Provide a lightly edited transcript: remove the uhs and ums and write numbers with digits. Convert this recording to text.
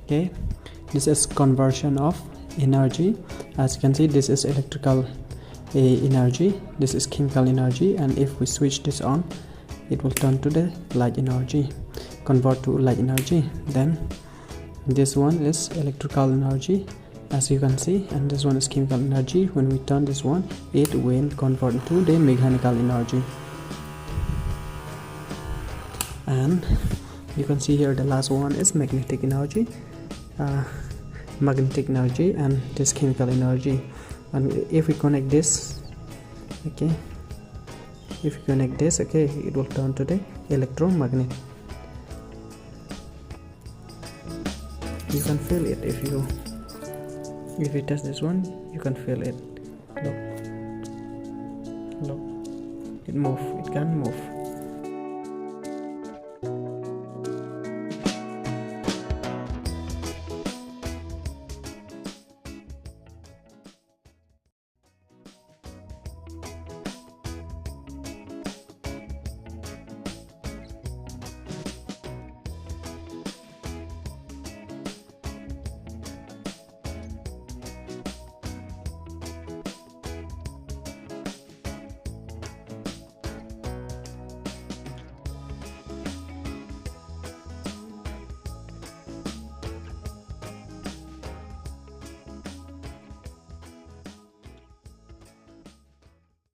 Okay, this is conversion of energy. As you can see, this is electrical energy, this is chemical energy, and if we switch this on, it will turn to the light energy, convert to light energy. Then this one is electrical energy, as you can see, and this one is chemical energy. When we turn this one, it will convert to the mechanical energy. And you can see here the last one is magnetic energy, and this chemical energy. And if we connect this, okay, it will turn to the electromagnet. You can feel it if you touch this one, you can feel it. Look, it can move.